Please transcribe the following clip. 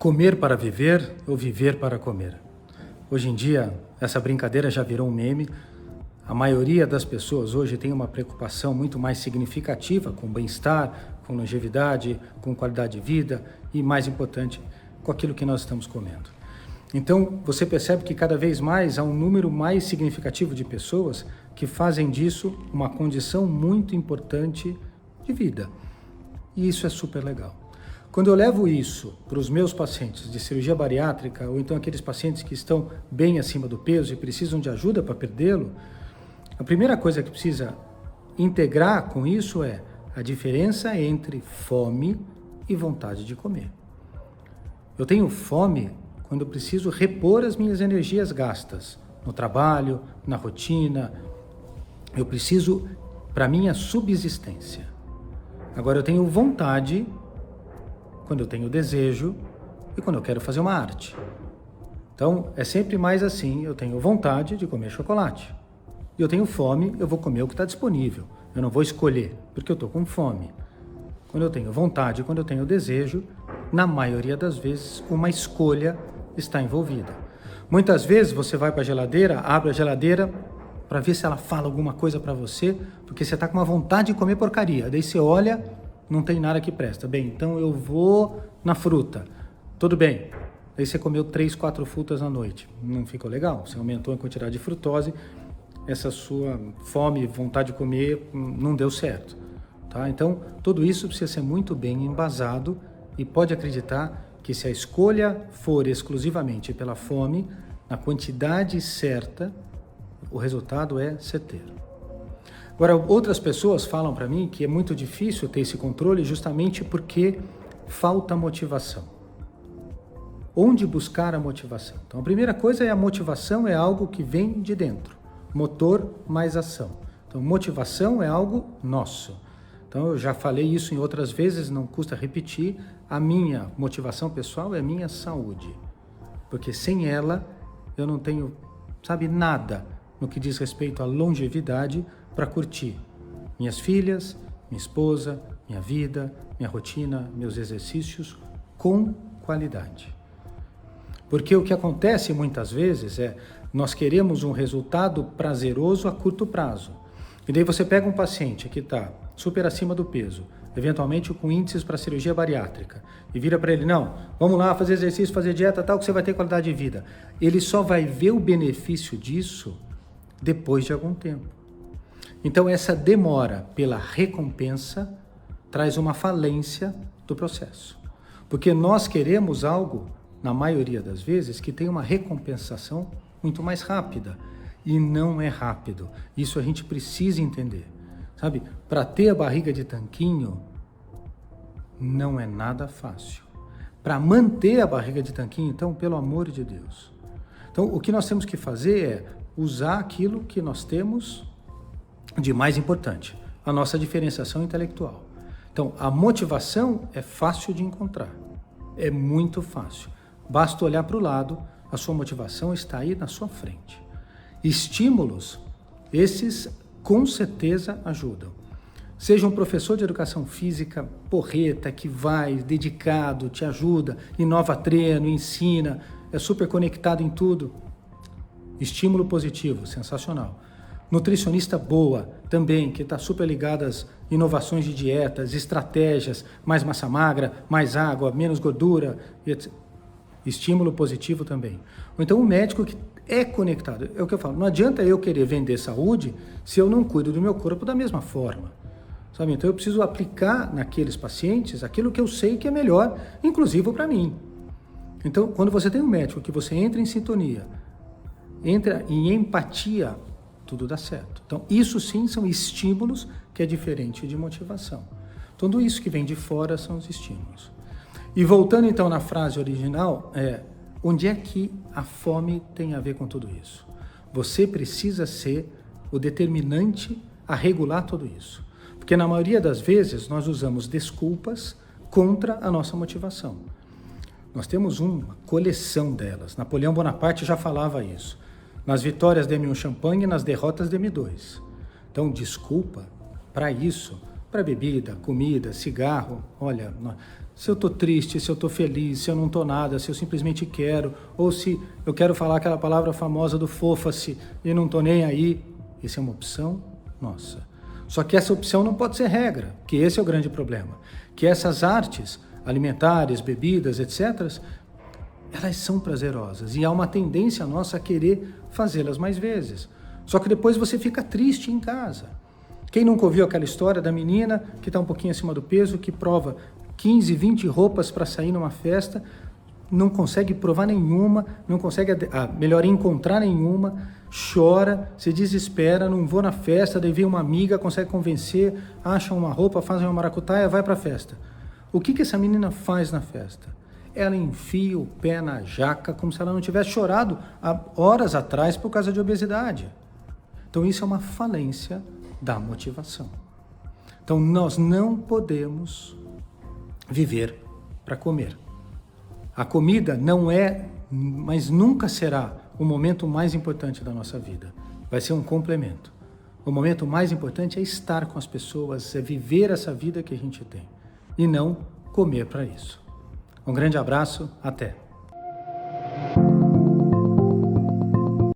Comer para viver ou viver para comer? Hoje em dia, essa brincadeira já virou um meme. A maioria das pessoas hoje tem uma preocupação muito mais significativa com bem-estar, com longevidade, com qualidade de vida e, mais importante, com aquilo que nós estamos comendo. Então, você percebe que cada vez mais há um número mais significativo de pessoas que fazem disso uma condição muito importante de vida. E isso é super legal. Quando eu levo isso para os meus pacientes de cirurgia bariátrica, ou então aqueles pacientes que estão bem acima do peso e precisam de ajuda para perdê-lo, a primeira coisa que precisa integrar com isso é a diferença entre fome e vontade de comer. Eu tenho fome quando eu preciso repor as minhas energias gastas no trabalho, na rotina. Eu preciso para minha subsistência. Agora eu tenho vontade quando eu tenho desejo e quando eu quero fazer uma arte. Então, é sempre mais assim, eu tenho vontade de comer chocolate. E eu tenho fome, eu vou comer o que está disponível. Eu não vou escolher, porque eu estou com fome. Quando eu tenho vontade, quando eu tenho desejo, na maioria das vezes, uma escolha está envolvida. Muitas vezes você vai para a geladeira, abre a geladeira para ver se ela fala alguma coisa para você, porque você está com uma vontade de comer porcaria. Daí você olha, não tem nada que presta. Bem, então eu vou na fruta. Tudo bem. Aí você comeu 3, 4 frutas na noite. Não ficou legal. Você aumentou a quantidade de frutose. Essa sua fome, vontade de comer, não deu certo. Tá? Então, tudo isso precisa ser muito bem embasado e pode acreditar que se a escolha for exclusivamente pela fome, na quantidade certa, o resultado é certeiro. Agora, outras pessoas falam para mim que é muito difícil ter esse controle justamente porque falta motivação. Onde buscar a motivação? Então, a primeira coisa é a motivação é algo que vem de dentro. Motor mais ação. Então, motivação é algo nosso. Então, eu já falei isso em outras vezes, não custa repetir. A minha motivação pessoal é a minha saúde. Porque sem ela, eu não tenho, nada no que diz respeito à longevidade para curtir minhas filhas, minha esposa, minha vida, minha rotina, meus exercícios com qualidade. Porque o que acontece muitas vezes é nós queremos um resultado prazeroso a curto prazo. E daí você pega um paciente que está super acima do peso, eventualmente com índices para cirurgia bariátrica, e vira para ele, não, vamos lá fazer exercício, fazer dieta, tal, que você vai ter qualidade de vida. Ele só vai ver o benefício disso depois de algum tempo. Então essa demora pela recompensa traz uma falência do processo. Porque nós queremos algo, na maioria das vezes, que tenha uma recompensação muito mais rápida. E não é rápido. Isso a gente precisa entender. Para ter a barriga de tanquinho, não é nada fácil. Para manter a barriga de tanquinho, então, pelo amor de Deus. Então, o que nós temos que fazer é usar aquilo que nós temos de mais importante, a nossa diferenciação intelectual. Então, a motivação é fácil de encontrar, é muito fácil. Basta olhar para o lado, a sua motivação está aí na sua frente. Estímulos, esses com certeza ajudam. Seja um professor de educação física porreta, que vai, dedicado, te ajuda, inova treino, ensina, é super conectado em tudo. Estímulo positivo, sensacional. Nutricionista boa, também, que está super ligada às inovações de dietas, estratégias, mais massa magra, mais água, menos gordura, etc. Estímulo positivo também. Ou então um médico que é conectado. É o que eu falo, não adianta eu querer vender saúde se eu não cuido do meu corpo da mesma forma. Então eu preciso aplicar naqueles pacientes aquilo que eu sei que é melhor, inclusive para mim. Então, quando você tem um médico que você entra em sintonia, entra em empatia, tudo dá certo. Então, isso sim são estímulos que é diferente de motivação. Tudo isso que vem de fora são os estímulos. E voltando então na frase original, onde é que a fome tem a ver com tudo isso? Você precisa ser o determinante a regular tudo isso. Porque na maioria das vezes nós usamos desculpas contra a nossa motivação. Nós temos uma coleção delas. Napoleão Bonaparte já falava isso. Nas vitórias dê-me um champanhe, nas derrotas dê-me 2. Então, desculpa, para isso, para bebida, comida, cigarro. Olha, se eu estou triste, se eu estou feliz, se eu não estou nada, se eu simplesmente quero, ou se eu quero falar aquela palavra famosa do fofa-se e não estou nem aí, isso é uma opção nossa. Só que essa opção não pode ser regra, que esse é o grande problema. Que essas artes alimentares, bebidas, etc., elas são prazerosas e há uma tendência nossa a querer fazê-las mais vezes. Só que depois você fica triste em casa. Quem nunca ouviu aquela história da menina que está um pouquinho acima do peso, que prova 15, 20 roupas para sair numa festa, não consegue provar nenhuma, não consegue, melhor, encontrar nenhuma, chora, se desespera, não vou na festa, daí vem uma amiga, consegue convencer, acha uma roupa, faz uma maracutaia, vai para a festa. O que essa menina faz na festa? Ela enfia o pé na jaca como se ela não tivesse chorado há horas atrás por causa de obesidade. Então isso é uma falência da motivação. Então nós não podemos viver para comer. A comida não é, mas nunca será o momento mais importante da nossa vida. Vai ser um complemento. O momento mais importante é estar com as pessoas, é viver essa vida que a gente tem e não comer para isso. Um grande abraço, até!